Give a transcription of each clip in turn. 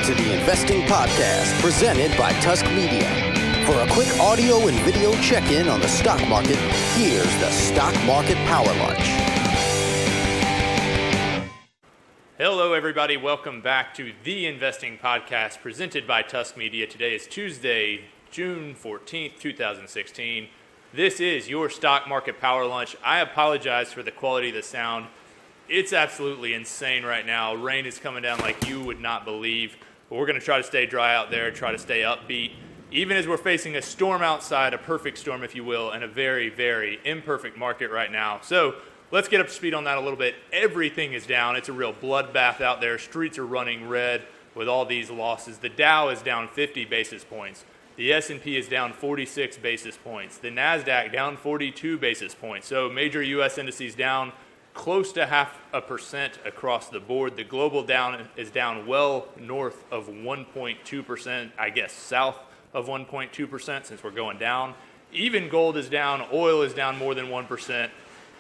to the Investing Podcast, presented by Tusk Media. For a quick audio and video check-in on the stock market, here's the Stock Market Power Lunch. Hello, everybody. Welcome back to the Investing Podcast, presented by Tusk Media. Today is Tuesday, June 14th, 2016. This is your Stock Market Power Lunch. I apologize for the quality of the sound. It's absolutely insane right now. Rain is coming down like you would not believe. But we're going to try to stay dry out there, try to stay upbeat, even as we're facing a storm outside, a perfect storm, if you will, and a very, very imperfect market right now. So let's get up to speed on that a little bit. Everything is down. It's a real bloodbath out there. Streets are running red with all these losses. The Dow is down 50 basis points. The S&P is down 46 basis points. The NASDAQ down 42 basis points. So major U.S. indices down close to 0.5% across the board. The global down is down well north of 1.2%, I guess south of 1.2% since we're going down. Even gold is down. Oil is down more than 1%.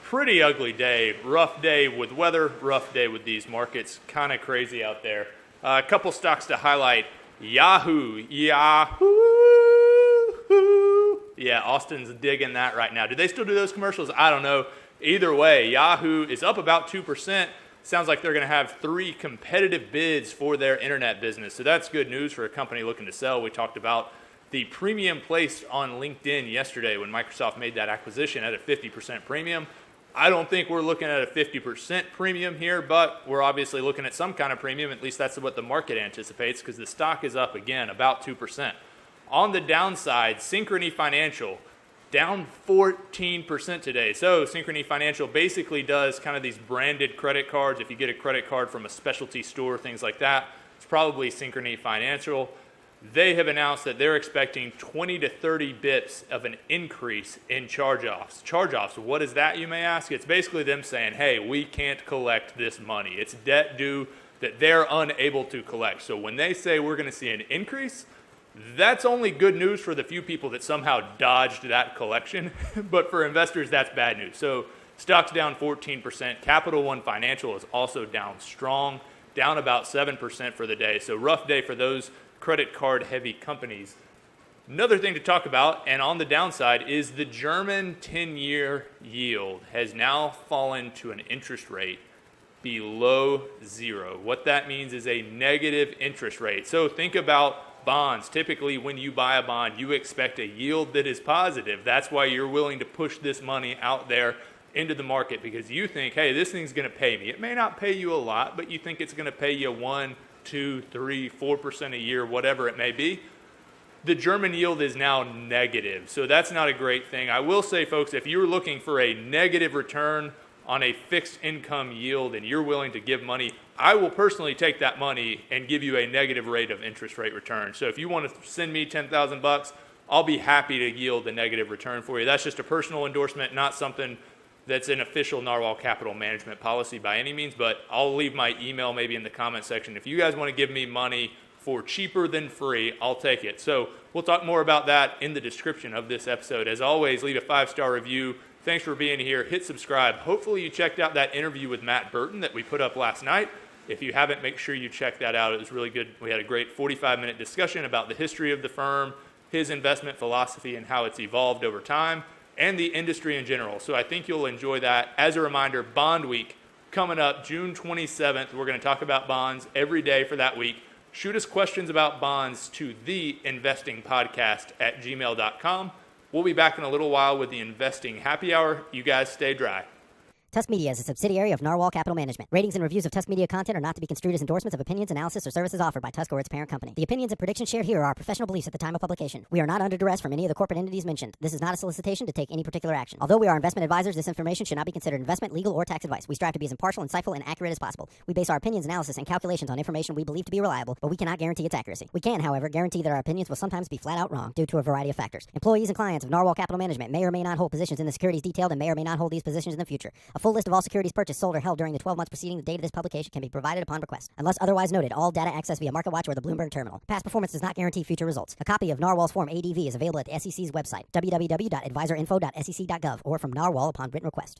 Pretty ugly day. Rough day with weather, rough day with these markets. Kind of crazy out there. A couple stocks to highlight. Yahoo. Yeah, Austin's digging that right now. Do they still do those commercials? I don't know. Either way, Yahoo is up about 2%. Sounds like they're going to have 3 competitive bids for their internet business. So that's good news for a company looking to sell. We talked about the premium placed on LinkedIn yesterday when Microsoft made that acquisition at a 50% premium. I don't think we're looking at a 50% premium here, but we're obviously looking at some kind of premium. At least that's what the market anticipates, because the stock is up again about 2%. On the downside, Synchrony Financial down 14% today. So Synchrony Financial basically does kind of these branded credit cards. If you get a credit card from a specialty store, things like that, it's probably Synchrony Financial. They have announced that they're expecting 20 to 30 bips of an increase in charge-offs. Charge-offs, what is that, you may ask? It's basically them saying, hey, we can't collect this money. It's debt due that they're unable to collect. So when they say we're going to see an increase, that's only good news for the few people that somehow dodged that collection. But for investors, that's bad news. So stocks down 14%. Capital One Financial is also down strong, down about 7% for the day. So rough day for those credit card heavy companies. Another thing to talk about, and on the downside, is the German 10-year yield has now fallen to an interest rate below 0. What that means is a negative interest rate. So think about bonds. Typically, when you buy a bond, you expect a yield that is positive. That's why you're willing to push this money out there into the market, because you think, hey, this thing's going to pay me. It may not pay you a lot, but you think it's going to pay you 1, 2, 3, 4% a year, whatever it may be. The German yield is now negative, so that's not a great thing. I will say, folks, if you're looking for a negative return on a fixed income yield and you're willing to give money, I will personally take that money and give you a negative rate of interest rate return. So if you want to send me $10,000, I'll be happy to yield a negative return for you. That's just a personal endorsement, not something that's an official Narwhal Capital Management policy by any means, but I'll leave my email maybe in the comment section. If you guys want to give me money for cheaper than free, I'll take it. So we'll talk more about that in the description of this episode. As always, leave a 5-star review. Thanks for being here. Hit subscribe. Hopefully you checked out that interview with Matt Burton that we put up last night. If you haven't, make sure you check that out. It was really good. We had a great 45-minute discussion about the history of the firm, his investment philosophy, and how it's evolved over time, and the industry in general. So I think you'll enjoy that. As a reminder, Bond Week coming up June 27th. We're going to talk about bonds every day for that week. Shoot us questions about bonds to theinvestingpodcast@gmail.com. We'll be back in a little while with the Investing Happy Hour. You guys stay dry. Tusk Media is a subsidiary of Narwhal Capital Management. Ratings and reviews of Tusk Media content are not to be construed as endorsements of opinions, analysis, or services offered by Tusk or its parent company. The opinions and predictions shared here are our professional beliefs at the time of publication. We are not under duress from any of the corporate entities mentioned. This is not a solicitation to take any particular action. Although we are investment advisors, this information should not be considered investment, legal, or tax advice. We strive to be as impartial, insightful, and accurate as possible. We base our opinions, analysis, and calculations on information we believe to be reliable, but we cannot guarantee its accuracy. We can, however, guarantee that our opinions will sometimes be flat out wrong due to a variety of factors. Employees and clients of Narwhal Capital Management may or may not hold positions in the securities detailed and may or may not hold these positions in the future. A full list of all securities purchased, sold, or held during the 12 months preceding the date of this publication can be provided upon request. Unless otherwise noted, all data accessed via MarketWatch or the Bloomberg terminal. Past performance does not guarantee future results. A copy of Narwhal's Form ADV is available at the SEC's website, www.advisorinfo.sec.gov, or from Narwhal upon written request.